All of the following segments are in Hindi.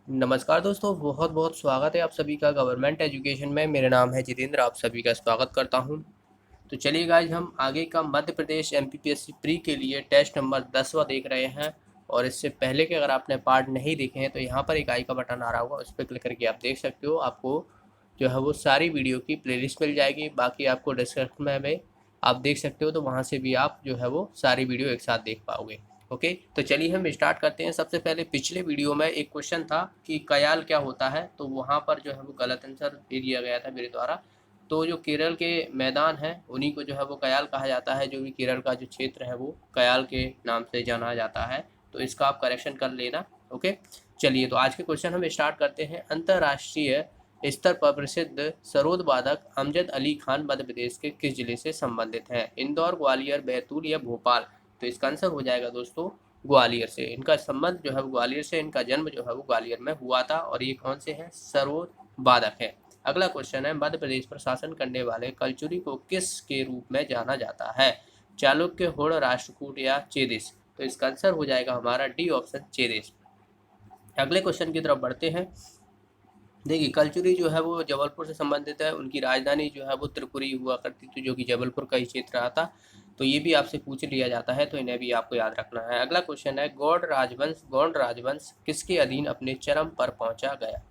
नमस्कार दोस्तों, बहुत बहुत स्वागत है आप सभी का गवर्नमेंट एजुकेशन में। मेरा नाम है जितेंद्र, आप सभी का स्वागत करता हूं। तो चलिए गाइज, हम आगे का मध्य प्रदेश एमपीपीएससी प्री के लिए टेस्ट नंबर 10वां देख रहे हैं। और इससे पहले के अगर आपने पार्ट नहीं देखे हैं तो यहाँ पर एक आई का बटन आ रहा होगा, उस पर क्लिक करके आप देख सकते हो। आपको जो है वो सारी वीडियो की प्लेलिस्ट मिल जाएगी। बाकी आपको डिस्क्रिप्शन में आप देख सकते हो, तो वहाँ से भी आप जो है वो सारी वीडियो एक साथ देख पाओगे। ओके, तो चलिए हम स्टार्ट करते हैं। सबसे पहले पिछले वीडियो में एक क्वेश्चन था कि कयाल क्या होता है, तो वहाँ पर जो है वो गलत आंसर दे दिया गया था मेरे द्वारा। तो जो केरल के मैदान हैं उन्हीं को जो है वो कयाल कहा जाता है। जो भी केरल का जो क्षेत्र है वो कयाल के नाम से जाना जाता है। तो इसका आप करेक्शन कर लेना। ओके, चलिए तो आज के क्वेश्चन हम स्टार्ट करते हैं। अंतर्राष्ट्रीय स्तर पर प्रसिद्ध सरोद वादक अमजद अली खान मध्य प्रदेश के किस जिले से संबंधित हैं? इंदौर, ग्वालियर, बैतूल या भोपाल? तो इसका आंसर हो जाएगा दोस्तों ग्वालियर से। इनका संबंध जो है वो ग्वालियर से, इनका जन्म जो है वो ग्वालियर में हुआ था। और ये कौन से हैं? सरोद वादक है। अगला क्वेश्चन है, मध्य प्रदेश पर शासन करने वाले कलचुरी को किस के रूप में जाना जाता है? चालुक्य, होड़, राष्ट्रकूट या चेदिस? तो इसका आंसर हो जाएगा हमारा डी ऑप्शन, चेदिस। अगले क्वेश्चन की तरफ बढ़ते हैं। देखिए, कलचुरी जो है वो जबलपुर से संबंधित है। उनकी राजधानी जो है वो त्रिपुरी हुआ करती थी, जो कि जबलपुर का ही क्षेत्र आता। तो ये भी आपसे पूछ लिया जाता है, तो इन्हें भी आपको याद रखना है। अगला क्वेश्चन है, गौड़ राजवंश किसके अधीन अपने चरम पर पहुंचा गया?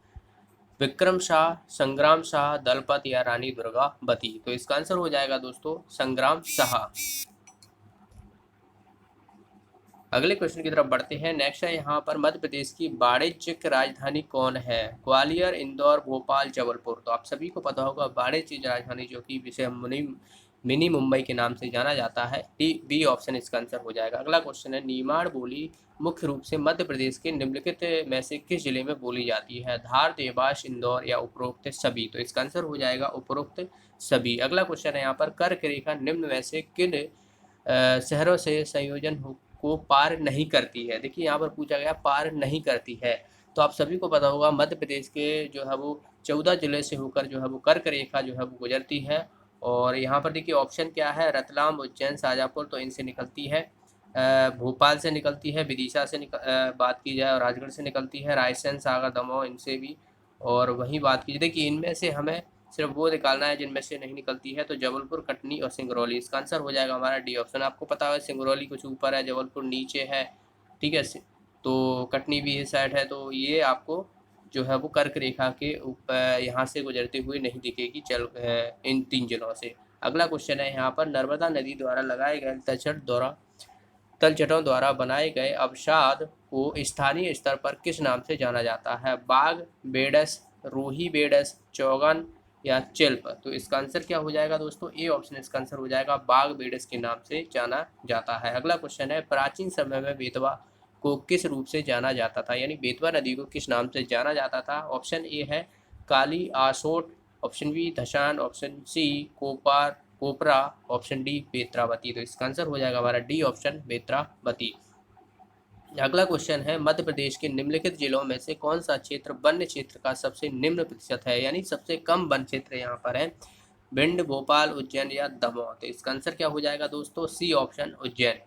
विक्रम शाह, संग्राम शाह, दलपत या रानी दुर्गावती? तो इसका आंसर हो जाएगा दोस्तों संग्राम शाह। अगले क्वेश्चन की तरफ बढ़ते हैं। नेक्स्ट है यहाँ पर, मध्य प्रदेश की वाणिज्यिक राजधानी कौन है? ग्वालियर, इंदौर, भोपाल, जबलपुर? तो आप सभी को पता होगा वाणिज्यिक राजधानी जो कि जिसे हम मिनी मुंबई के नाम से जाना जाता है। डी बी ऑप्शन इसका आंसर हो जाएगा। अगला क्वेश्चन है, निमाड़ बोली मुख्य रूप से मध्य प्रदेश के निम्नलिखित में से किस जिले में बोली जाती है? धार, देवास, इंदौर या उपरोक्त सभी? तो इसका आंसर हो जाएगा उपरोक्त सभी। अगला क्वेश्चन है यहाँ पर, कर्क रेखा निम्न में से किन शहरों से संयोजन को पार नहीं करती है? देखिए, यहाँ पर पूछा गया पार नहीं करती है। तो आप सभी को पता होगा मध्य प्रदेश के जो है वो 14 जिले से होकर जो है वो कर्क रेखा जो है वो गुजरती है। और यहाँ पर देखिए ऑप्शन क्या है, रतलाम, उज्जैन, शाजापुर? तो इनसे निकलती है। भोपाल से निकलती है, विदिशा से बात की जाए और राजगढ़ से निकलती है, रायसेन, सागर, दमोह इनसे भी। और वहीं बात की देखिए, इनमें से हमें सिर्फ वो निकालना है जिनमें से नहीं निकलती है। तो जबलपुर, कटनी और सिंगरौली, इसका आंसर हो जाएगा हमारा डी ऑप्शन। आपको पता है सिंगरौली कुछ ऊपर है, जबलपुर नीचे है। ठीक है, तो कटनी भी इस साइड है। तो ये आपको जो है वो कर्क रेखा के ऊपर यहाँ से गुजरते हुए नहीं दिखेगी इन 3 जिलों से। अगला क्वेश्चन है यहाँ पर, नर्मदा नदी द्वारा लगाए गए तलछटों द्वारा बनाए गए अवसाद को स्थानीय स्तर पर किस नाम से जाना जाता है? बाग, बेडस, रूही बेडस, चौगन या चिल्प? तो इसका आंसर क्या हो जाएगा दोस्तों? ए ऑप्शन इसका आंसर हो जाएगा, बाग बेडस के नाम से जाना जाता है। अगला क्वेश्चन है, प्राचीन समय में बेतवा को किस रूप से जाना जाता था? यानी बेतवा नदी को किस नाम से जाना जाता था? ऑप्शन ए है काली आसोट, option B धशान, option C Kopar कोपरा, ऑप्शन डी बेत्रावती? तो इसका आंसर हो जाएगा हमारा डी ऑप्शन, बेत्रावती। अगला क्वेश्चन है, मध्य प्रदेश के निम्नलिखित जिलों में से कौन सा क्षेत्र वन्य क्षेत्र का सबसे निम्न प्रतिशत है? यानी सबसे कम वन क्षेत्र यहाँ पर है। भिंड, भोपाल, उज्जैन या दमोह? तो इसका आंसर क्या हो जाएगा दोस्तों? C option, Ujjain.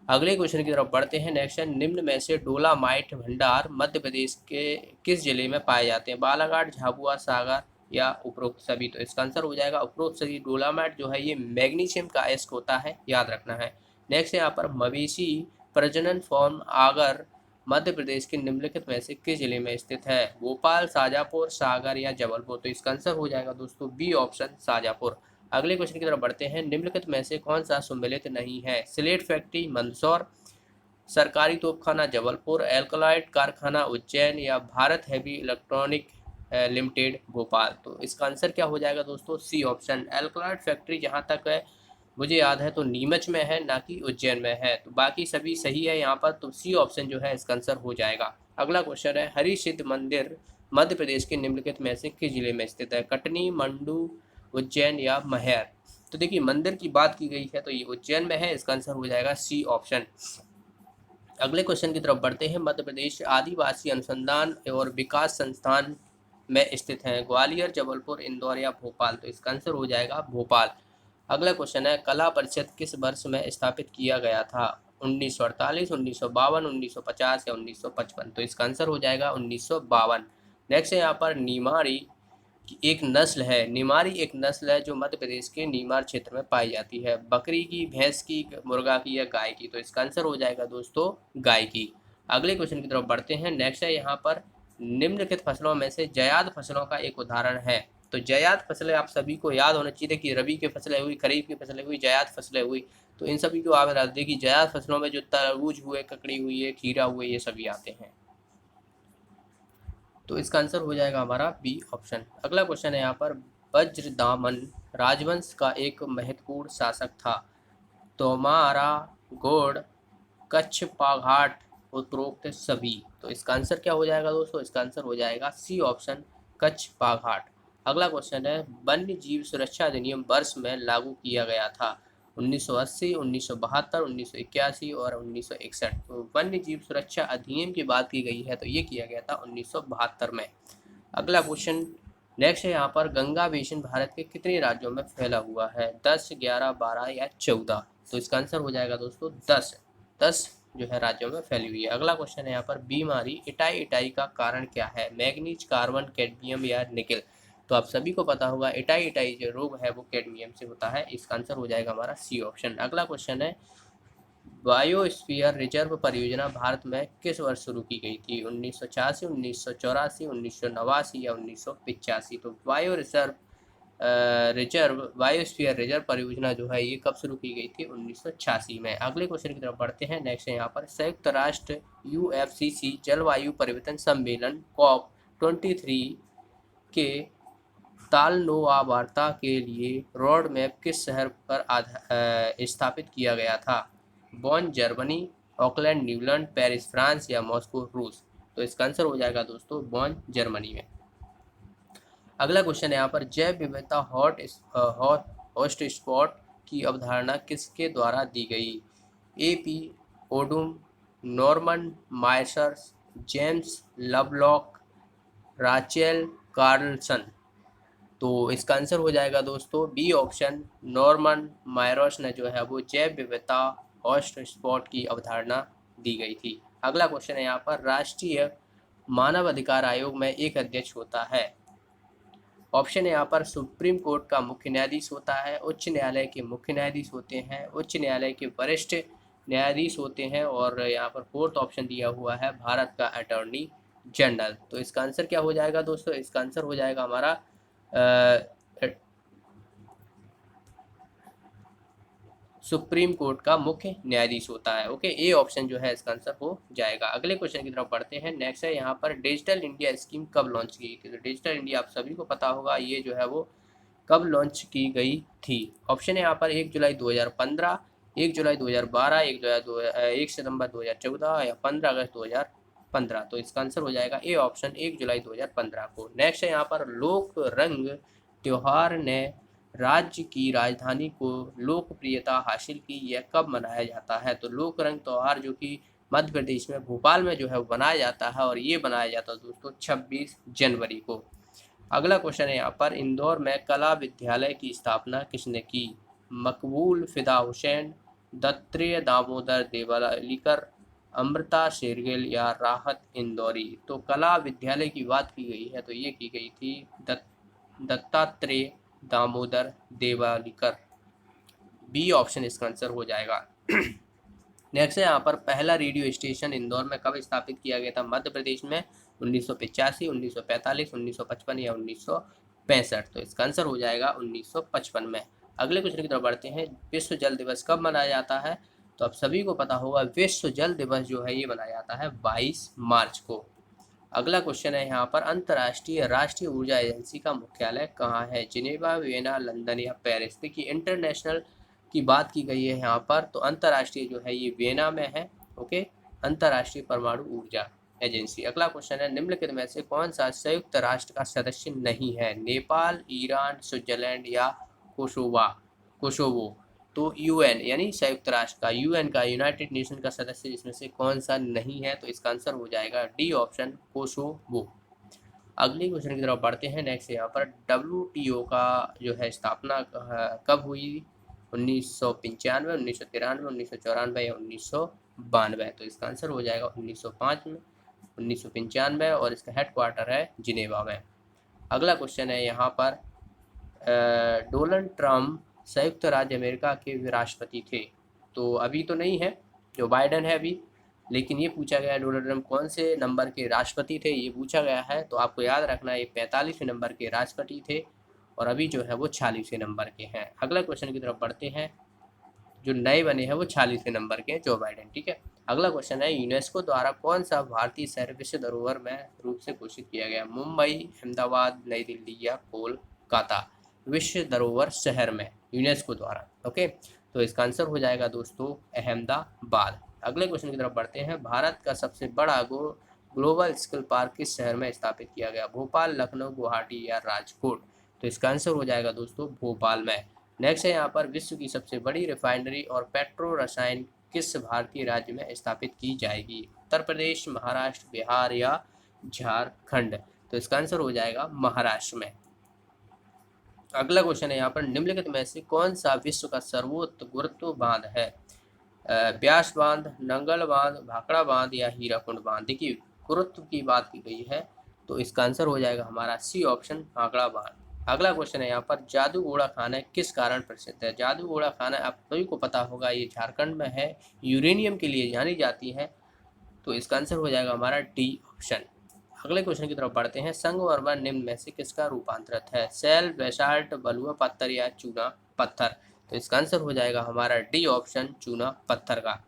अगले क्वेश्चन की तरफ बढ़ते हैं। नेक्स्ट है, निम्न में से डोलामाइट भंडार मध्य प्रदेश के किस जिले में पाए जाते हैं? बालाघाट, झाबुआ, सागर या उपरोक्त सभी? तो इसका आंसर हो जाएगा उपरोक्त सभी। डोलामाइट जो है ये मैग्नीशियम का अयस्क होता है, याद रखना है। नेक्स्ट यहाँ पर, मवेशी प्रजनन फॉर्म आगर मध्य प्रदेश के निम्नलिखित में से किस जिले में स्थित है? भोपाल, शाजापुर, सागर या जबलपुर? तो इसका आंसर हो जाएगा दोस्तों बी ऑप्शन, शाजापुर। अगले क्वेश्चन की तरफ बढ़ते हैं। निम्नलिखित में से कौन सा सम्मिलित नहीं है? स्लेट फैक्ट्री मंदसौर, सरकारी तोपखाना जबलपुर, एल्कलाइट कारखाना उज्जैन या Bharat heavy electronic limited Bhopal? तो इसका आंसर क्या हो जाएगा दोस्तों? सी ऑप्शन, एल्कलाइट फैक्ट्री जहाँ तक है मुझे याद है तो नीमच में है, ना कि उज्जैन में है। तो बाकी सभी सही है यहाँ पर, तो सी ऑप्शन जो है इसका आंसर हो जाएगा। अगला क्वेश्चन है, हरि सिद्ध मंदिर मध्य प्रदेश के निम्नलिखित में से किस जिले में स्थित है? कटनी, मंडू, उज्जैन या महर? तो देखिए, मंदिर की बात की गई है तो ये उज्जैन में है, इसका आंसर हो जाएगा सी ऑप्शन। अगले क्वेश्चन की तरफ बढ़ते हैं। मध्य प्रदेश आदिवासी अनुसंधान और विकास संस्थान में स्थित है? ग्वालियर, जबलपुर, इंदौर या भोपाल? तो इसका आंसर हो जाएगा भोपाल। अगला क्वेश्चन है, कला परिषद किस वर्ष में स्थापित किया गया था? 1948, 1952, 1950 या 1955। तो इसका आंसर हो जाएगा 1952। नेक्स्ट है यहाँ पर निमाड़ी की एक नस्ल है। निमाड़ी एक नस्ल है जो मध्य प्रदेश के नीमार क्षेत्र में पाई जाती है। बकरी की, भैंस की, मुर्गा की या गाय की। तो इसका आंसर हो जाएगा दोस्तों गाय की। अगले क्वेश्चन की तरफ बढ़ते हैं। नेक्स्ट है यहाँ पर निम्नलिखित फसलों में से जायद फसलों का एक उदाहरण है। तो जायद फसलें आप सभी को याद होना चाहिए कि रबी की फसलें हुई, खरीफ की फसलें हुई, जायद फसलें हुई। तो इन सभी को आप बता दें कि जायद फसलों में जो तरबूज हुए, ककड़ी हुई है, खीरा हुए, ये सभी आते हैं। तो इसका आंसर हो जाएगा हमारा बी ऑप्शन। अगला क्वेश्चन है यहाँ पर वज्रदामन राजवंश का एक महत्वपूर्ण शासक था। तोमारा, गौड़, कच्छ, पाघाट, उपरोक्त सभी। तो इसका आंसर क्या हो जाएगा दोस्तों? इसका आंसर हो जाएगा सी ऑप्शन, कच्छ पाघाट। अगला क्वेश्चन है वन्य जीव सुरक्षा अधिनियम वर्ष में लागू किया गया था। 1980, 1972, 1981 और 1961। तो वन्य जीव सुरक्षा अधिनियम की बात की गई है तो ये किया गया था 1972 में। अगला क्वेश्चन नेक्स्ट है यहाँ पर गंगा बेसिन भारत के कितने राज्यों में फैला हुआ है? 10, 11, 12 या 14। तो इसका आंसर हो जाएगा दोस्तों 10 जो है राज्यों में फैली हुई है। अगला क्वेश्चन है यहाँ पर बीमारी इटाई का कारण क्या है? मैग्नीज, कार्बन, कैडमियम या निकेल। तो आप सभी को पता होगा इटाई जो रोग है वो कैडमियम से होता है। इसका आंसर हो जाएगा हमारा सी ऑप्शन। अगला क्वेश्चन है बायोस्फीयर रिजर्व परियोजना भारत में किस वर्ष शुरू की गई थी? 1986, 1984, 1989 या 1985। तो बायोस्फीयर रिजर्व परियोजना जो है ये कब शुरू की गई थी? 1986 में। अगले क्वेश्चन की तरफ बढ़ते हैं। नेक्स्ट है यहाँ पर संयुक्त राष्ट्र UFCC जलवायु परिवर्तन सम्मेलन COP23 के तालनोआ वार्ता के लिए रोड मैप किस शहर पर स्थापित किया गया था? Bonn Germany, Auckland Newland, Paris France या मॉस्को रूस। तो इसका आंसर हो जाएगा दोस्तों बॉन जर्मनी में। अगला क्वेश्चन है यहाँ पर जैव विविधता हॉट स्पॉट की अवधारणा किसके द्वारा दी गई? AP Odum, Norman Myers, James Lovelock, Rachel Carson. तो इसका आंसर हो जाएगा दोस्तों बी ऑप्शन, नॉर्मन मायर्स ने जो है वो जैव विविधता हॉटस्पॉट की अवधारणा दी गई थी। अगला क्वेश्चन है यहाँ पर राष्ट्रीय मानव अधिकार आयोग में एक अध्यक्ष होता है। ऑप्शन है यहाँ पर सुप्रीम कोर्ट का मुख्य न्यायाधीश होता है, उच्च न्यायालय के मुख्य न्यायाधीश होते हैं, उच्च न्यायालय के वरिष्ठ न्यायाधीश होते हैं और यहाँ पर फोर्थ ऑप्शन दिया हुआ है भारत का अटॉर्नी जनरल। तो इसका आंसर क्या हो जाएगा दोस्तों? इसका आंसर हो जाएगा हमारा सुप्रीम कोर्ट का मुख्य न्यायाधीश होता है। ओके, ए ऑप्शन जो है इसका आंसर हो जाएगा। अगले क्वेश्चन की तरफ बढ़ते हैं। नेक्स्ट है यहाँ पर डिजिटल इंडिया स्कीम कब लॉन्च की थी? तो डिजिटल इंडिया आप सभी को पता होगा ये जो है वो कब लॉन्च की गई थी? ऑप्शन है यहाँ पर 1 जुलाई 2015, 1 जुलाई 2012, 1 सितंबर 2014 या 15 अगस्त 2015। तो इसका आंसर हो जाएगा ए ऑप्शन, 1 जुलाई 2015 को। नेक्स्ट है यहाँ पर लोक रंग त्योहार ने राज्य की राजधानी को लोकप्रियता हासिल की, यह कब मनाया जाता है? तो लोक रंग त्योहार जो कि मध्य प्रदेश में भोपाल में जो है बनाया जाता है और ये बनाया जाता है दोस्तों 26 जनवरी को। अगला क्वेश्चन है यहाँ पर इंदौर में कला विद्यालय की स्थापना किसने की? मकबूल फिदा हुसैन, दत्त्रेय दामोदर देवलीकर, अमृता शेरगिल या राहत इंदौरी। तो कला विद्यालय की बात की गई है तो ये की गई थी दत्तात्रेय दामोदर देवलीकर। बी ऑप्शन इसका आंसर हो जाएगा। नेक्स्ट है यहाँ पर पहला रेडियो स्टेशन इंदौर में कब स्थापित किया गया था? मध्य प्रदेश में 1985, 1945, 1955 या 1965। तो इसका आंसर हो जाएगा 1955 में। अगले क्वेश्चन की तरफ बढ़ते हैं। विश्व जल दिवस कब मनाया जाता है? तो आप सभी को पता होगा विश्व जल दिवस जो है ये मनाया जाता है 22 मार्च को। अगला क्वेश्चन है यहाँ पर अंतर्राष्ट्रीय राष्ट्रीय ऊर्जा एजेंसी का मुख्यालय कहाँ है? जिनेवा, वियना, लंदन या पेरिस। देखिए इंटरनेशनल की बात की गई है यहाँ पर तो अंतर्राष्ट्रीय जो है ये वियना में है। ओके, अंतर्राष्ट्रीय परमाणु ऊर्जा एजेंसी। अगला क्वेश्चन है निम्नलिखित में से कौन सा संयुक्त राष्ट्र का सदस्य नहीं है? नेपाल, ईरान, स्विट्जरलैंड या कोसोवो। तो UN यानी संयुक्त राष्ट्र का, UN का, यूनाइटेड नेशन का सदस्य जिसमें से कौन सा नहीं है? तो इसका आंसर हो जाएगा डी ऑप्शन, कोसोवो। अगले क्वेश्चन की तरफ बढ़ते हैं। नेक्स्ट यहाँ पर WTO का जो है स्थापना कब हुई? 1995, 1993, 1994 या 1992। तो इसका आंसर हो जाएगा 1905 में, 1995, और इसका हेडक्वार्टर है जिनेवा में। अगला क्वेश्चन है यहाँ पर, डोनाल्ड ट्रम्प संयुक्त राज्य अमेरिका के राष्ट्रपति थे। तो अभी तो नहीं है, जो बाइडन है अभी, लेकिन ये पूछा गया है डोनाल्ड ट्रम्प कौन से नंबर के राष्ट्रपति थे, ये पूछा गया है। तो आपको याद रखना है ये 45वें नंबर के राष्ट्रपति थे और अभी जो है वो 46वें नंबर के हैं। अगला क्वेश्चन की तरफ बढ़ते हैं। जो नए बने हैं वो 46वें नंबर के हैं, जो बाइडन। ठीक है, अगला क्वेश्चन है, यूनेस्को द्वारा कौन सा भारतीय शहर विश्व धरोहर में रूप से घोषित किया गया? मुंबई, अहमदाबाद, नई दिल्ली या कोलकाता विश्व धरोहर शहर में यूनेस्को द्वारा। ओके, तो इसका आंसर हो जाएगा दोस्तों अहमदाबाद। अगले क्वेश्चन की तरफ बढ़ते हैं। भारत का सबसे बड़ा ग्लोबल स्किल पार्क किस शहर में स्थापित किया गया? भोपाल, लखनऊ, गुवाहाटी या राजकोट? तो इसका आंसर हो जाएगा दोस्तों भोपाल में। नेक्स्ट है यहाँ पर, विश्व की सबसे बड़ी रिफाइनरी और पेट्रो रसायन किस भारतीय राज्य में स्थापित की जाएगी? उत्तर प्रदेश, महाराष्ट्र, बिहार या झारखंड? तो इसका आंसर हो जाएगा महाराष्ट्र में। अगला क्वेश्चन है यहाँ पर, निम्नलिखित में से कौन सा विश्व का सर्वोच्च गुरुत्व बांध है? ब्यास बांध, नंगल बांध, भाखड़ा बांध या हीराकुंड बांध? देखिए, गुरुत्व की बात की गई है, तो इसका आंसर हो जाएगा हमारा सी ऑप्शन, भाखड़ा बांध। अगला क्वेश्चन है यहाँ पर, जादू घोड़ा खाना किस कारण प्रसिद्ध है? जादू घोड़ा खाना आप सभी को पता होगा, ये झारखंड में है, यूरेनियम के लिए जानी जाती है। तो इसका आंसर हो जाएगा हमारा डी ऑप्शन। अगले क्वेश्चन की तरफ बढ़ते हैं। संगमरमर निम्न में से किसका रूपांतरित है? सेल, बेसाल्ट, बलुआ पत्थर या चूना पत्थर? तो इसका आंसर हो जाएगा हमारा डी ऑप्शन, चूना पत्थर का।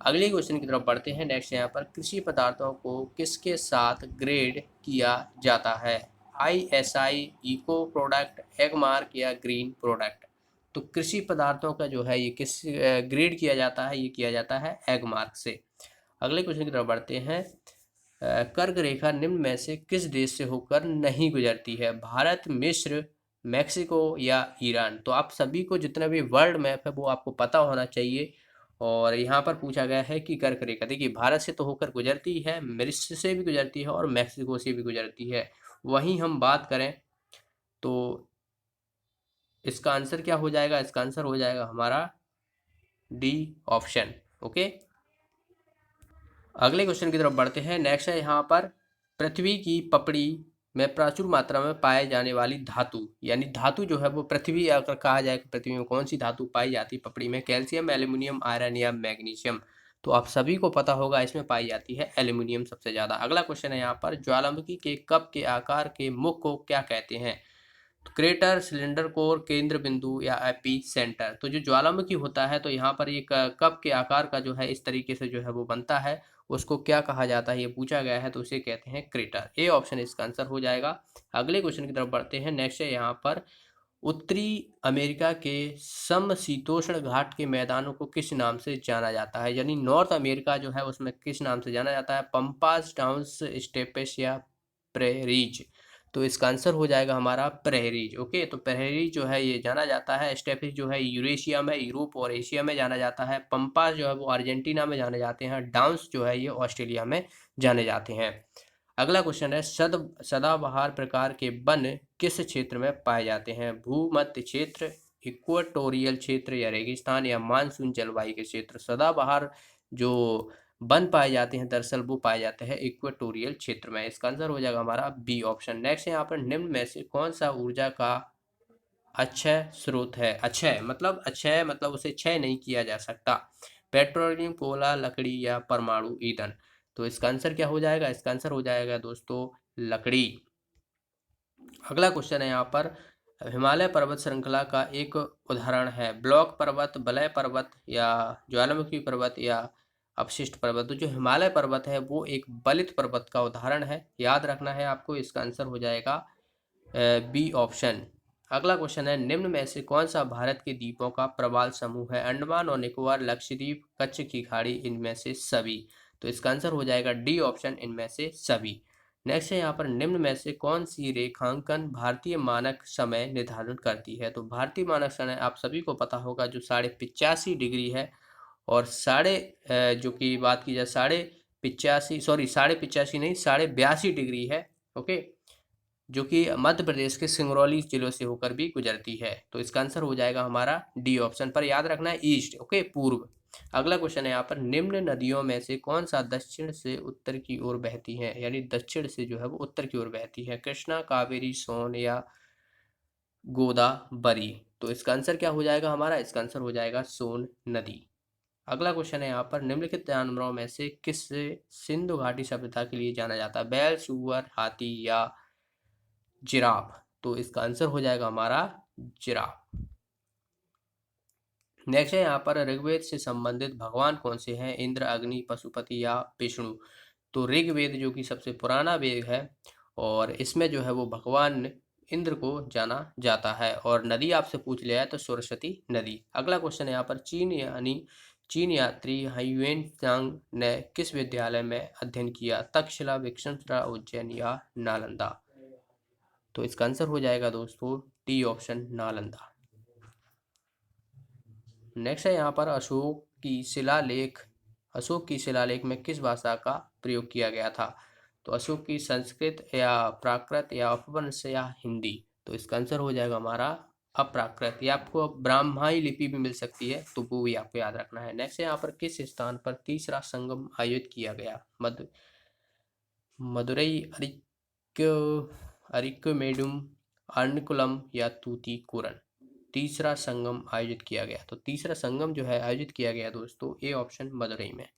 अगले क्वेश्चन की तरफ बढ़ते हैं। नेक्स्ट यहाँ पर, कृषि पदार्थों को किसके साथ ग्रेड किया जाता है? ISI, eco product, Agmark या ग्रीन प्रोडक्ट? तो कृषि पदार्थों का जो है ये किस ग्रेड किया जाता है? ये किया जाता है एग मार्क से। अगले क्वेश्चन की तरफ बढ़ते हैं। कर्क रेखा निम्न में से किस देश से होकर नहीं गुजरती है? भारत, मिस्र, मैक्सिको या ईरान? तो आप सभी को जितना भी वर्ल्ड मैप है वो आपको पता होना चाहिए। और यहाँ पर पूछा गया है कि कर्क रेखा, देखिए भारत से तो होकर गुजरती है, मिस्र से भी गुजरती है और मैक्सिको से भी गुजरती है। वहीं हम बात करें तो इसका आंसर क्या हो जाएगा? इसका आंसर हो जाएगा हमारा डी ऑप्शन। ओके, अगले क्वेश्चन की तरफ बढ़ते हैं। नेक्स्ट है यहाँ पर, पृथ्वी की पपड़ी में प्रचुर मात्रा में पाए जाने वाली धातु, यानी धातु जो है वो पृथ्वी, अगर कहा जाए कि पृथ्वी में कौन सी धातु पाई जाती है पपड़ी में? कैल्शियम, एल्यूमिनियम, आयरन या मैग्नीशियम? तो आप सभी को पता होगा इसमें पाई जाती है एल्यूमिनियम सबसे ज़्यादा। अगला क्वेश्चन है यहाँ पर, ज्वालामुखी के कप के आकार के मुख को क्या कहते हैं? क्रेटर, सिलेंडर कोर, केंद्र बिंदु या एपी सेंटर? तो जो ज्वालामुखी होता है, तो यहाँ पर ये कप के आकार का जो है इस तरीके से जो है वो बनता है, उसको क्या कहा जाता है ये पूछा गया है, तो उसे कहते हैं क्रेटर। ए ऑप्शन इसका आंसर हो जाएगा। अगले क्वेश्चन की तरफ बढ़ते हैं। नेक्स्ट है यहाँ पर, उत्तरी अमेरिका के समशीतोष्ण घाट के मैदानों को किस नाम से जाना जाता है? यानी नॉर्थ अमेरिका जो है उसमें किस नाम से जाना जाता है? पंपास, डाउन्स, स्टेपेस या प्रेरीज? तो इसका आंसर हो जाएगा हमारा प्रेरीज। ओके, तो प्रेरीज जो है ये जाना जाता है। स्टेपेस जो है यूरेशिया में, यूरोप और एशिया में जाना जाता है। पंपास जो है वो अर्जेंटीना में जाने जाते हैं। डाउन्स जो है ये ऑस्ट्रेलिया में जाने जाते हैं। अगला क्वेश्चन है, सदाबहार प्रकार के वन किस क्षेत्र में पाए जाते हैं? भूमध्य क्षेत्र, इक्वेटोरियल क्षेत्र या रेगिस्तान या मानसून जलवायु के क्षेत्र? सदाबहार जो वन पाए जाते हैं दरअसल वो पाए जाते हैं इक्वेटोरियल क्षेत्र में। इसका आंसर हो जाएगा हमारा बी ऑप्शन। नेक्स्ट है यहाँ पर, निम्न में से कौन सा ऊर्जा का अक्षय स्रोत है? अक्षय मतलब उसे क्षय नहीं किया जा सकता। पेट्रोलियम, कोयला, लकड़ी या परमाणु ईंधन? तो इसका आंसर क्या हो जाएगा? इसका आंसर हो जाएगा दोस्तों लकड़ी। अगला क्वेश्चन है यहाँ पर, हिमालय पर्वत श्रृंखला का एक उदाहरण है? ब्लॉक पर्वत, वलय पर्वत या ज्वालामुखी पर्वत या अपशिष्ट पर्वत? तो जो हिमालय पर्वत है वो एक बलित पर्वत का उदाहरण है, याद रखना है आपको। इसका आंसर हो जाएगा बी ऑप्शन। अगला क्वेश्चन है, निम्न में से कौन सा भारत के द्वीपों का प्रवाल समूह है? अंडमान और निकोबार, लक्षद्वीप, कच्छ की खाड़ी, इनमें से सभी? तो इसका आंसर हो जाएगा डी ऑप्शन, इनमें से सभी। नेक्स्ट है यहाँ पर, निम्न में से कौन सी रेखांकन भारतीय मानक समय निर्धारण करती है? तो भारतीय मानक समय आप सभी को पता होगा जो 85.5 डिग्री है, और जो कि बात की जाए 85.5 नहीं 82.5 डिग्री है। ओके, जो कि मध्य प्रदेश के सिंगरौली जिलों से होकर भी गुजरती है। तो इसका आंसर हो जाएगा हमारा डी ऑप्शन। पर याद रखना है ईस्ट, ओके, पूर्व। अगला क्वेश्चन है यहाँ पर, निम्न नदियों में से कौन सा दक्षिण से उत्तर की ओर बहती है, यानी दक्षिण से जो है वो उत्तर की ओर बहती है, कृष्णा, कावेरी, सोन या गोदावरी। तो इसका आंसर क्या हो जाएगा हमारा, इसका आंसर हो जाएगा सोन नदी। अगला क्वेश्चन है यहाँ पर, निम्नलिखित जानवरों में से किससे सिंधु घाटी सभ्यता के लिए जाना जाता है, बैल, सूअर, हाथी या जिराफ। तो इसका आंसर हो जाएगा हमारा जिराफ। नेक्स्ट है यहाँ पर, ऋग्वेद से संबंधित भगवान कौन से हैं, इंद्र, अग्नि, पशुपति या विष्णु। तो ऋग्वेद जो कि सबसे पुराना वेद है और इसमें जो है वो भगवान इंद्र को जाना जाता है। और नदी आपसे पूछ लिया है तो सरस्वती नदी। अगला क्वेश्चन है यहाँ पर, चीन यात्री हाइवेन त्सांग ने किस विद्यालय में अध्ययन किया, तक्षशिला, विक्रमशिला, उज्जैन या नालंदा। तो इसका आंसर हो जाएगा दोस्तों डी ऑप्शन, नालंदा। नेक्स्ट है यहाँ पर, अशोक की शिलालेख में किस भाषा का प्रयोग किया गया था। तो अशोक की संस्कृत या प्राकृत या अपभ्रंश या हिंदी। तो इसका आंसर हो जाएगा हमारा अप्राकृत। या आपको ब्राह्मणी लिपि भी मिल सकती है तो वो भी आपको याद रखना है। नेक्स्ट है यहाँ पर, किस स्थान पर तीसरा संगम आयोजित किया गया, मदुरई, अरिक्कमेडुम, अर्नकुलम या तूतीकोरन। तीसरा संगम आयोजित किया गया, तो तीसरा संगम जो है आयोजित किया गया दोस्तों ए ऑप्शन, मदुरई में।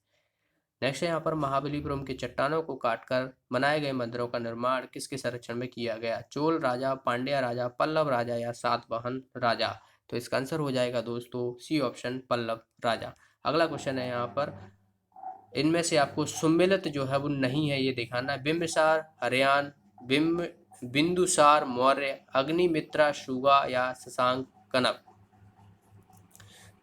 नेक्स्ट है यहाँ पर, महाबलीपुरम के चट्टानों को काटकर बनाए गए मंदिरों का निर्माण किसके संरक्षण में किया गया, चोल राजा, पांड्या राजा, पल्लव राजा या सातवाहन राजा। तो इसका आंसर हो जाएगा दोस्तों सी ऑप्शन, पल्लव राजा। अगला क्वेश्चन है यहाँ पर, इनमें से आपको सुमेलित जो है वो नहीं है ये दिखाना है, बिंबिसार, हरियाण, बिंदुसार मौर्य, अग्निमित्रा शुगा या शशांक कनब।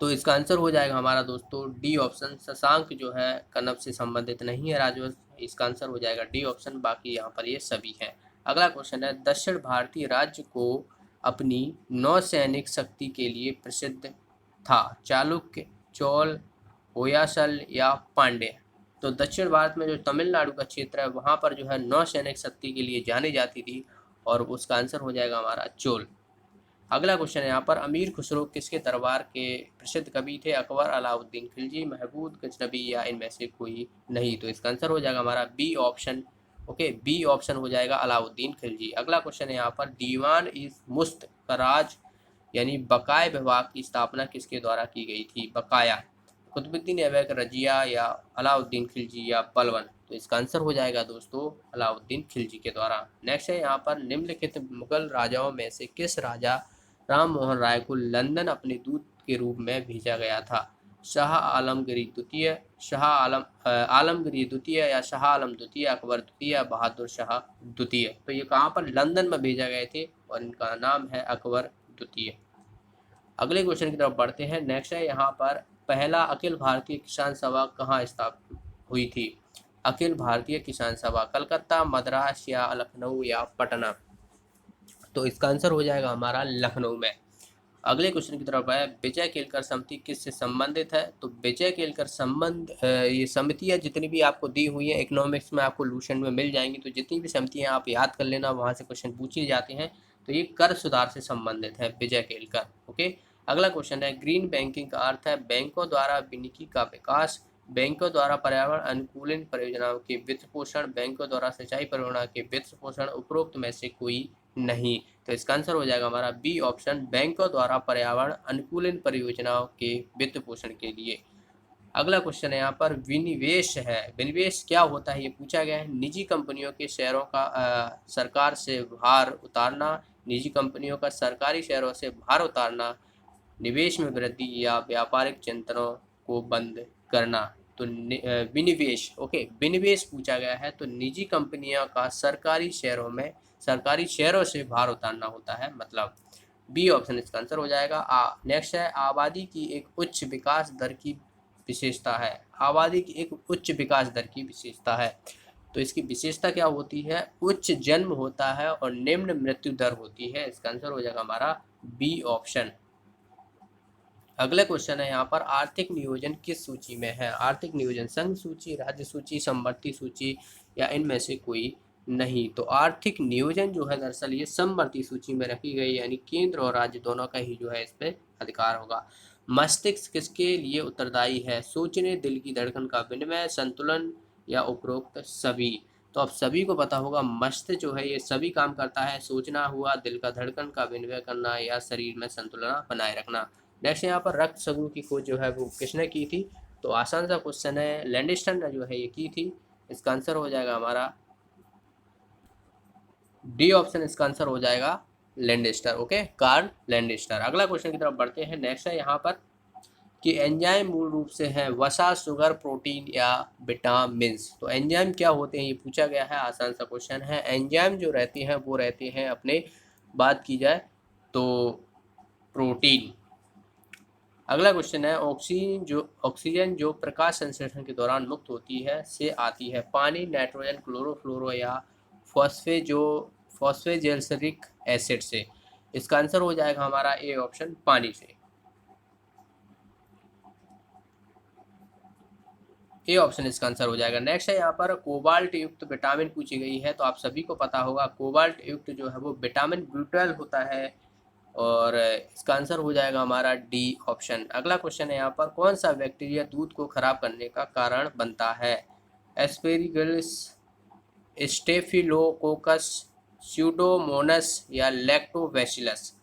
तो इसका आंसर हो जाएगा हमारा दोस्तों डी ऑप्शन, शशांक जो है कनब से संबंधित नहीं है राजवंश। इसका आंसर हो जाएगा डी ऑप्शन, बाकी यहाँ पर ये सभी है। अगला क्वेश्चन है, दक्षिण भारतीय राज्य को अपनी नौसैनिक शक्ति के लिए प्रसिद्ध था, चालुक्य, चोल, होयसल या पांड्य। तो दक्षिण भारत में जो तमिलनाडु का क्षेत्र है वहाँ पर जो है नौसैनिक शक्ति के लिए जानी जाती थी और उसका आंसर हो जाएगा हमारा चोल। अगला क्वेश्चन है यहाँ पर, अमीर खुसरो किसके दरबार के प्रसिद्ध कवि थे, अकबर, अलाउद्दीन खिलजी, महमूद गजनबी या इनमें से कोई नहीं। तो इसका आंसर हो जाएगा हमारा B option, okay, B option हो जाएगा अलाउद्दीन खिलजी। अगला क्वेश्चन है यहाँ पर, दीवान इस मुस्त का राज यानी बकाया विभाग की स्थापना किसके द्वारा की गई थी, बकाया, कुतुबुद्दीन ऐबक, रजिया या अलाउद्दीन खिलजी या बलबन। तो इसका आंसर हो जाएगा दोस्तों अलाउद्दीन खिलजी के द्वारा। नेक्स्ट है यहाँ पर, निम्नलिखित मुगल राजाओं में से किस राजा राम मोहन राय को लंदन अपने दूत के रूप में भेजा गया था, शाह आलमगीर द्वितीय, आलमगीर द्वितीय या शाह आलम द्वितीय, अकबर द्वितीय या बहादुर शाह द्वितीय। तो ये कहाँ पर लंदन में भेजा गए थे और इनका नाम है अकबर द्वितीय। अगले क्वेश्चन की तरफ बढ़ते हैं। नेक्स्ट है यहाँ पर, पहला अखिल भारतीय किसान सभा कहाँ स्थापित हुई थी, अखिल भारतीय किसान सभा कलकत्ता, मद्रास या लखनऊ या पटना। तो इसका आंसर हो जाएगा हमारा लखनऊ में। अगले क्वेश्चन की तरफ है, विजय केलकर समिति किससे संबंधित है। तो विजय केलकर ये समितियां जितनी भी आपको दी हुई है इकोनॉमिक्स में आपको लूशन में मिल जाएंगी, तो जितनी भी समितियां आप याद कर लेना, वहां से क्वेश्चन पूछे जाते हैं। तो ये कर सुधार से संबंधित है विजय केलकर, ओके। अगला क्वेश्चन है, ग्रीन बैंकिंग का अर्थ है बैंकों द्वारा वानिकी का विकास, बैंकों द्वारा पर्यावरण अनुकूलन परियोजनाओं के वित्त पोषण, बैंकों द्वारा सिंचाई परियोजना के वित्त पोषण, उपरोक्त में से कोई नहीं। तो इसका आंसर हो जाएगा हमारा बी ऑप्शन, बैंकों द्वारा पर्यावरण अनुकूलन परियोजनाओं के वित्त पोषण के लिए। अगला क्वेश्चन है यहाँ पर, विनिवेश है, विनिवेश क्या होता है ये पूछा गया है, निजी कंपनियों के शेयरों का सरकार से भार उतारना, निजी कंपनियों का सरकारी शेयरों से भार उतारना, निवेश में वृद्धि या व्यापारिक चिंतनों को बंद करना। तो विनिवेश, ओके, विनिवेश पूछा गया है, तो निजी कंपनियों का सरकारी शेयरों से भार उतारना होता है, मतलब बी ऑप्शन इसका आंसर हो जाएगा। नेक्स्ट है, आबादी की एक उच्च विकास दर की विशेषता है, आबादी की एक उच्च विकास दर की विशेषता है। तो इसकी विशेषता क्या होती है, उच्च जन्म होता है और निम्न मृत्यु दर होती है। इसका आंसर हो जाएगा हमारा बी ऑप्शन। अगला क्वेश्चन है यहाँ पर, आर्थिक नियोजन किस सूची में है, आर्थिक नियोजन संघ सूची, राज्य सूची, समवर्ती सूची या इनमें से कोई नहीं। तो आर्थिक नियोजन जो है दरअसल ये समवर्ती सूची में रखी गई, यानी केंद्र और राज्य दोनों का ही जो है इस पे अधिकार होगा। मस्तिष्क किसके लिए उत्तरदायी है? सोचने, दिल की धड़कन का विनिमय, संतुलन या उपरोक्त सभी? तो अब सभी को पता होगा मस्तिष्क जो है ये सभी काम करता है, सोचना हुआ, दिल का धड़कन का विनिमय करना या शरीर में संतुलन बनाए रखना। नेक्स्ट यहाँ पर रक्त समूह की खोज जो है वो किसने की थी? तो आसान सा क्वेश्चन है, लैंडिस्टर ने जो है ये की थी। इसका आंसर हो जाएगा हमारा डी ऑप्शन, इसका आंसर हो जाएगा लैंडिस्टर। Okay, Karl लैंडिस्टर। अगला क्वेश्चन की तरफ बढ़ते हैं। नेक्स्ट है यहाँ पर कि एंजाइम मूल रूप से है वसा, शुगर, प्रोटीन या विटामिन्स। तो एंजाइम क्या होते हैं ये पूछा गया है, आसान सा क्वेश्चन है। एंजाइम जो रहती हैं वो रहती हैं अपने, बात की जाए तो प्रोटीन। अगला क्वेश्चन है ऑक्सीजन जो प्रकाश संश्लेषण के दौरान मुक्त होती है से आती है? पानी, नाइट्रोजन, क्लोरोफ्लोरो या फॉस्फेजेल्सरिक एसिड से? इसका आंसर हो जाएगा हमारा ए ऑप्शन, पानी से। ए ऑप्शन इसका आंसर हो जाएगा। नेक्स्ट है यहाँ पर कोबाल्ट युक्त विटामिन पूछी गई है। तो आप सभी को पता होगा कोबाल्ट युक्त जो है वो विटामिन B12 होता है, और इसका आंसर हो जाएगा हमारा डी ऑप्शन। अगला क्वेश्चन है यहाँ पर कौन सा बैक्टीरिया दूध को खराब करने का कारण बनता है? एस्पेरिगस, स्टेफिलोकोकस, स्यूडोमोनस या लैक्टोबैसिलस?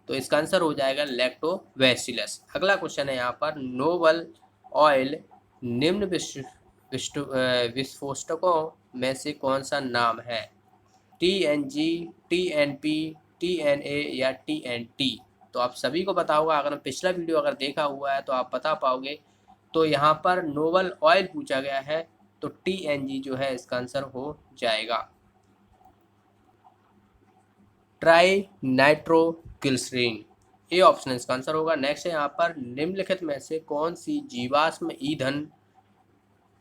तो इसका आंसर हो जाएगा लैक्टोबैसिलस। अगला क्वेश्चन है यहाँ पर नोबल ऑयल निम्न विस्फोटकों में से कौन सा नाम है? TNG, TNP, TNA या TNT? तो आप सभी को पता होगा, अगर पिछला वीडियो अगर देखा हुआ है तो आप बता पाओगे। तो यहाँ पर नोबल ऑयल पूछा गया है, तो TNG जो है इसका आंसर हो जाएगा। ट्राई नाइट्रोग्लिसरीन, ए ऑप्शन इसका आंसर होगा। नेक्स्ट है यहाँ पर निम्नलिखित में से कौन सी जीवाश्म ईंधन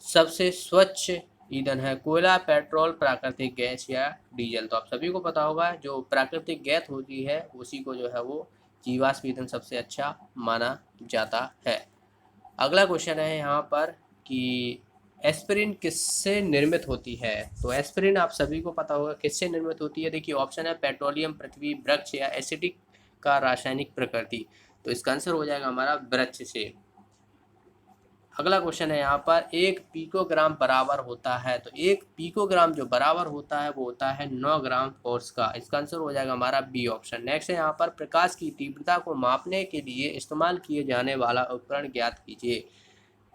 सबसे स्वच्छ ईंधन है? कोयला, पेट्रोल, प्राकृतिक गैस या डीजल? तो आप सभी को पता होगा जो प्राकृतिक गैस होती है उसी को जो है वो जीवाश्म ईंधन सबसे अच्छा माना जाता है। अगला क्वेश्चन है यहाँ पर कि एस्पिरिन किससे निर्मित होती है? तो एस्पिरिन आप सभी को पता होगा किससे निर्मित होती है। देखिए ऑप्शन है पेट्रोलियम, पृथ्वी, वृक्ष या एसिडिक का रासायनिक प्रकृति? तो इसका आंसर हो जाएगा हमारा वृक्ष से। अगला क्वेश्चन है यहाँ पर एक पिकोग्राम बराबर होता है? तो एक पिकोग्राम जो बराबर होता है वो होता है 9 ग्राम फोर्स का। इसका आंसर हो जाएगा हमारा बी ऑप्शन। नेक्स्ट है यहाँ पर प्रकाश की तीव्रता को मापने के लिए इस्तेमाल किए जाने वाला उपकरण ज्ञात कीजिए?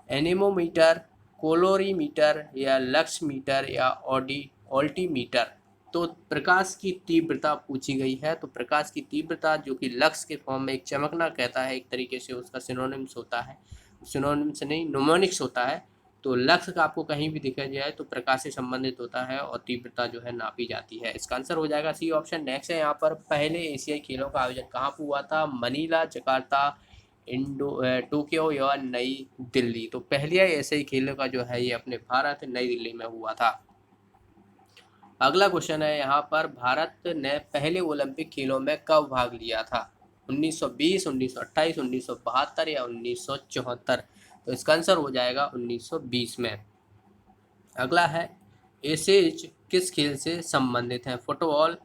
एनीमोमीटर, कोलोरीमीटर या लक्स मीटर या ऑल्टीमीटर? तो प्रकाश की तीव्रता पूछी गई है। तो प्रकाश की तीव्रता जो कि लक्स के फॉर्म में एक चमकना कहता है, एक तरीके से उसका सिनोनिम्स होता है, सिनोनिम्स नहीं नोमोनिक्स होता है। तो लक्स का आपको कहीं भी दिखा जाए तो प्रकाश से संबंधित होता है और तीव्रता जो है नापी जाती है। इसका आंसर हो जाएगा सी ऑप्शन। नेक्स्ट है यहाँ पर पहले एशियाई खेलों का आयोजन कहाँ पर हुआ था? मनीला, जकार्ता, टोक्यो या नई दिल्ली? तो पहले एशियाई खेलों का जो है ये अपने भारत नई दिल्ली में हुआ था। अगला क्वेश्चन है यहाँ पर भारत ने पहले ओलंपिक खेलों में कब भाग लिया था? 1920, 1928, 1972 या 1974? तो इसका आंसर हो जाएगा 1920 में। अगला है एशेज किस खेल से संबंधित है? फुटबॉल,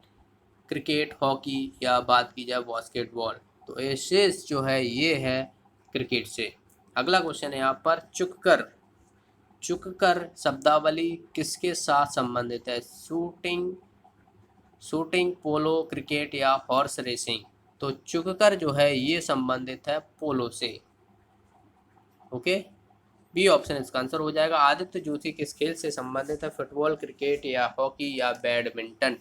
क्रिकेट, हॉकी या बात की जाए बास्केटबॉल? तो एशेज जो है ये है क्रिकेट से। अगला क्वेश्चन है यहाँ पर चुककर शब्दावली किसके साथ संबंधित है? शूटिंग, पोलो, क्रिकेट या हॉर्स रेसिंग? तो चुककर जो है ये संबंधित है पोलो से। ओके, बी ऑप्शन इसका आंसर हो जाएगा। आदित्य जोशी किस खेल से संबंधित है? फुटबॉल, क्रिकेट या हॉकी या बैडमिंटन?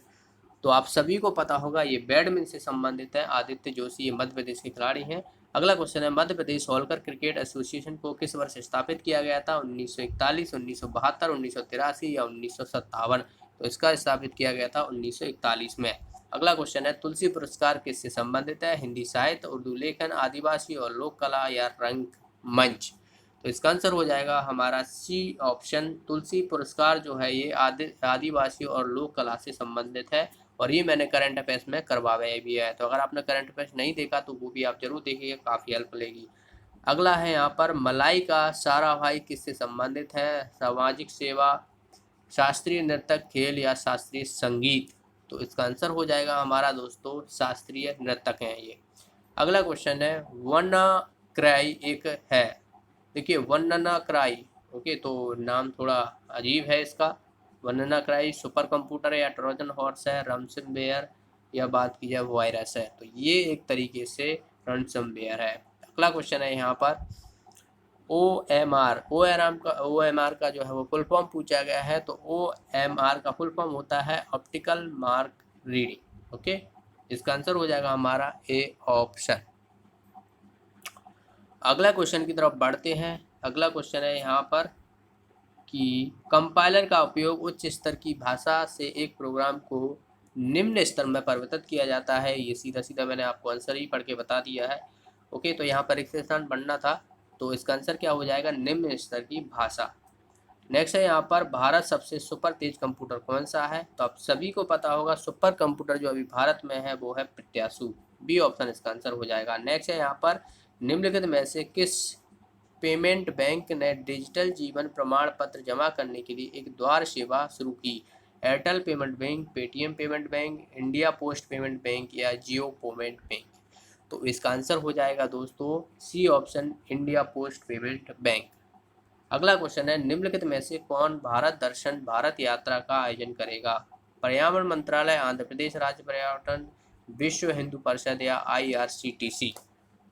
तो आप सभी को पता होगा ये बैडमिंटन से संबंधित है। आदित्य जोशी ये मध्य प्रदेश के खिलाड़ी हैं। अगला क्वेश्चन है मध्य प्रदेश होलकर क्रिकेट एसोसिएशन को किस वर्ष स्थापित किया गया था? 1941, 1972, 1983 या 1957? तो इसका स्थापित किया गया था 1941 में। अगला क्वेश्चन है तुलसी पुरस्कार किससे संबंधित है? हिंदी साहित्य, उर्दू लेखन, आदिवासी और लोक कला या रंगमंच? तो इसका आंसर हो जाएगा हमारा सी ऑप्शन। तुलसी पुरस्कार जो है ये आदिवासी और लोक कला से संबंधित है, और ये मैंने करंट अफेयर्स में करवाया भी है। तो अगर आपने करंट अफेयर्स नहीं देखा तो वो भी आप जरूर देखिए, काफ़ी हेल्प लेगी। अगला है यहाँ पर मलाई का सारा भाई किससे संबंधित है? सामाजिक सेवा, शास्त्रीय नृत्य, खेल या शास्त्रीय संगीत। तो इसका आंसर हो जाएगा हमारा दोस्तों शास्त्रीय नृतक हैं ये। अगला क्वेश्चन है WannaCry एक है। देखिए WannaCry, ओके, तो नाम थोड़ा अजीब है इसका। WannaCry सुपर कंप्यूटर या ट्रोजन हॉर्स है, रनसमवेयर या बात की जाए वायरस है। तो ये एक तरीके से रनसमवेयर है। अगला क्वेश्चन है यहाँ पर OMR का जो है वो फुल फॉर्म पूछा गया है। तो OMR का फुल फॉर्म होता है ऑप्टिकल मार्क रीडिंग। ओके, इसका आंसर हो जाएगा हमारा ए ऑप्शन। अगला क्वेश्चन की तरफ बढ़ते हैं। अगला क्वेश्चन है यहाँ पर कि कंपाइलर का उपयोग उच्च स्तर की भाषा से एक प्रोग्राम को निम्न स्तर में परिवर्तित किया जाता है। ये सीधा सीधा मैंने आपको आंसर ही पढ़ के बता दिया है। ओके, तो यहाँ पर एक स्थान बढ़ना था, तो इसका आंसर क्या हो जाएगा, निम्न स्तर की भाषा। नेक्स्ट है यहाँ पर भारत सबसे सुपर तेज कंप्यूटर कौन सा है। तो आप सभी को पता होगा सुपर कंप्यूटर जो अभी भारत में है वो है प्रत्याशु, बी ऑप्शन इसका आंसर हो जाएगा। नेक्स्ट है यहाँ पर निम्नलिखित में से किस पेमेंट बैंक ने डिजिटल जीवन प्रमाण पत्र जमा करने के लिए एक द्वार सेवा शुरू की। Airtel payment bank, Paytm payment bank, India post payment bank या जियो पेमेंट बैंक। तो इसका आंसर हो जाएगा दोस्तों C option, India post payment bank. अगला क्वेश्चन है निम्नलिखित में से कौन भारत दर्शन भारत यात्रा का आयोजन करेगा। पर्यावरण मंत्रालय, आंध्र प्रदेश राज्य पर्यटन, विश्व हिंदू परिषद या IRCTC।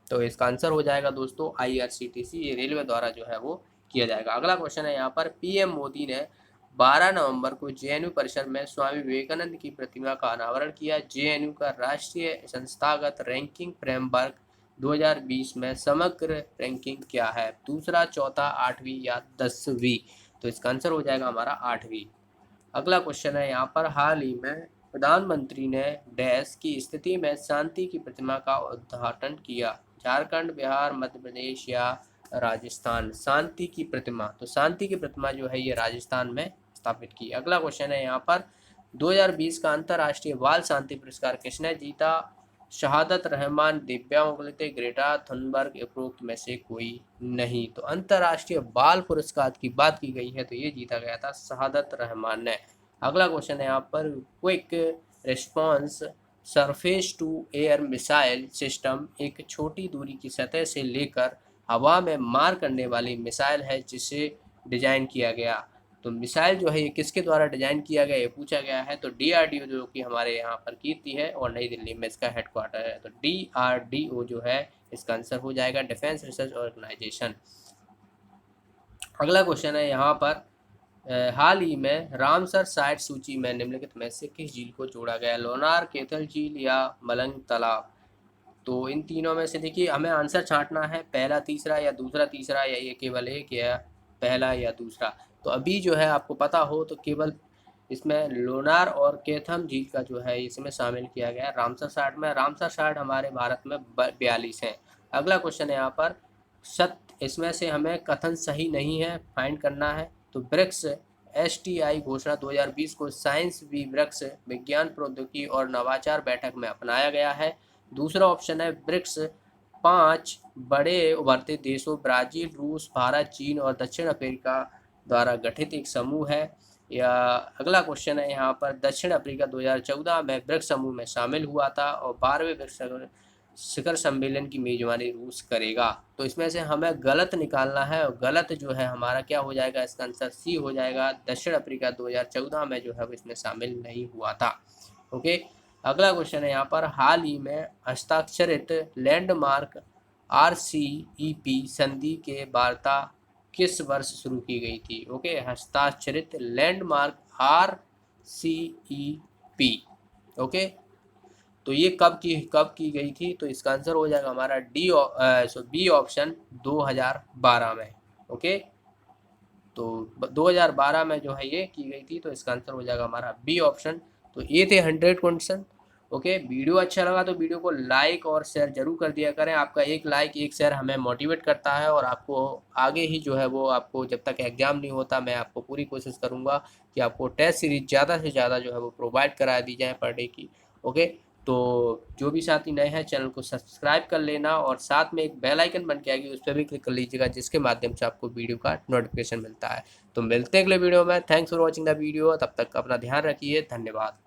तो इसका आंसर हो जाएगा दोस्तों IRCTC, ये रेलवे द्वारा जो है वो किया जाएगा। अगला क्वेश्चन है यहाँ पर PM मोदी ने 12 नवंबर को JNU परिसर में स्वामी विवेकानंद की प्रतिमा का अनावरण किया। JNU का राष्ट्रीय संस्थागत रैंकिंग फ्रेमवर्क 2020 में समग्र रैंकिंग क्या है, दूसरा, चौथा, 8वीं या 10वीं। तो इसका आंसर हो जाएगा हमारा 8वीं। अगला क्वेश्चन है यहाँ पर हाल ही में प्रधानमंत्री ने डैश की स्थिति में शांति की प्रतिमा का उद्घाटन किया। झारखंड, बिहार, मध्य प्रदेश या राजस्थान। शांति की प्रतिमा, तो शांति की प्रतिमा जो है ये राजस्थान में स्थापित की। अगला क्वेश्चन है यहाँ पर 2020 का अंतर्राष्ट्रीय बाल शांति पुरस्कार किसने जीता। शहादत रहमान, दिव्या उंगलते, ग्रेटा थुनबर्ग, उपरोक्त में से कोई नहीं। तो अंतर्राष्ट्रीय बाल पुरस्कार की बात की गई है तो ये जीता गया था शहादत रहमान ने। अगला क्वेश्चन है यहाँ पर quick response surface to air missile system एक छोटी दूरी की सतह से लेकर हवा में मार करने वाली मिसाइल है जिसे डिजाइन किया गया। तो मिसाइल जो है ये किसके द्वारा डिजाइन किया गया ये पूछा गया है। तो DRDO जो कि हमारे यहाँ पर कीर्ति है और नई दिल्ली में इसका हेडक्वार्टर है। तो DRDO जो है इसका आंसर हो जाएगा डिफेंस रिसर्च ऑर्गेनाइजेशन। अगला क्वेश्चन है यहाँ पर हाल ही में रामसर साइट सूची में निम्नलिखित में से किस झील को जोड़ा गया। लोनार, कैथल झील या मलंग तालाब। तो इन तीनों में से देखिए हमें आंसर छांटना है, पहला तीसरा या दूसरा तीसरा या ये केवल एक या पहला या दूसरा। तो अभी जो है आपको पता हो तो केवल इसमें लोनार और कैथम झील का जो है इसमें शामिल किया गया है रामसर साइट में। रामसर साइट हमारे भारत में 42 है। अगला क्वेश्चन है यहाँ पर सत्य, इसमें से हमें कथन सही नहीं है फाइंड करना है। तो ब्रिक्स STI घोषणा 2020 को साइंस वी ब्रिक्स विज्ञान प्रौद्योगिकी और नवाचार बैठक में अपनाया गया है। दूसरा ऑप्शन है ब्रिक्स 5 बड़े उभरते देशों ब्राजील, रूस, भारत, चीन और दक्षिण अफ्रीका द्वारा गठित एक समूह है। या अगला क्वेश्चन है यहाँ पर दक्षिण अफ्रीका 2014 में ब्रिक्स समूह में शामिल हुआ था और 12वें ब्रिक्स शिखर सम्मेलन की मेजबानी रूस करेगा। तो इसमें से हमें गलत निकालना है और गलत जो है हमारा क्या हो जाएगा, इसका आंसर सी हो जाएगा। दक्षिण अफ्रीका 2014 में जो है वो इसमें शामिल नहीं हुआ था। ओके, अगला क्वेश्चन है यहाँ पर हाल ही में हस्ताक्षरित लैंडमार्क RCEP संधि के वार्ता किस वर्ष शुरू की गई थी। ओके, हस्ताक्षरित लैंडमार्क RCEP। ओके, तो ये कब की गई थी। तो इसका आंसर हो जाएगा हमारा बी ऑप्शन 2012 में। ओके, तो 2012 में जो है ये की गई थी। तो इसका आंसर हो जाएगा हमारा बी ऑप्शन। तो ये थे 100 क्वेश्चन। ओके, वीडियो अच्छा लगा तो वीडियो को लाइक और शेयर जरूर कर दिया करें। आपका एक लाइक एक शेयर हमें मोटिवेट करता है और आपको आगे ही जो है वो आपको जब तक एग्जाम नहीं होता मैं आपको पूरी कोशिश करूँगा कि आपको टेस्ट सीरीज ज़्यादा से ज़्यादा जो है वो प्रोवाइड करा दी जाए पर डे की। ओके, तो जो भी साथी नए हैं चैनल को सब्सक्राइब कर लेना और साथ में एक बेल आइकन बन के आएगी, उस पर भी क्लिक कर लीजिएगा, जिसके माध्यम से आपको वीडियो का नोटिफिकेशन मिलता है। तो मिलते हैं अगले वीडियो में। Thanks for watching the video. तब तक अपना ध्यान रखिए। धन्यवाद।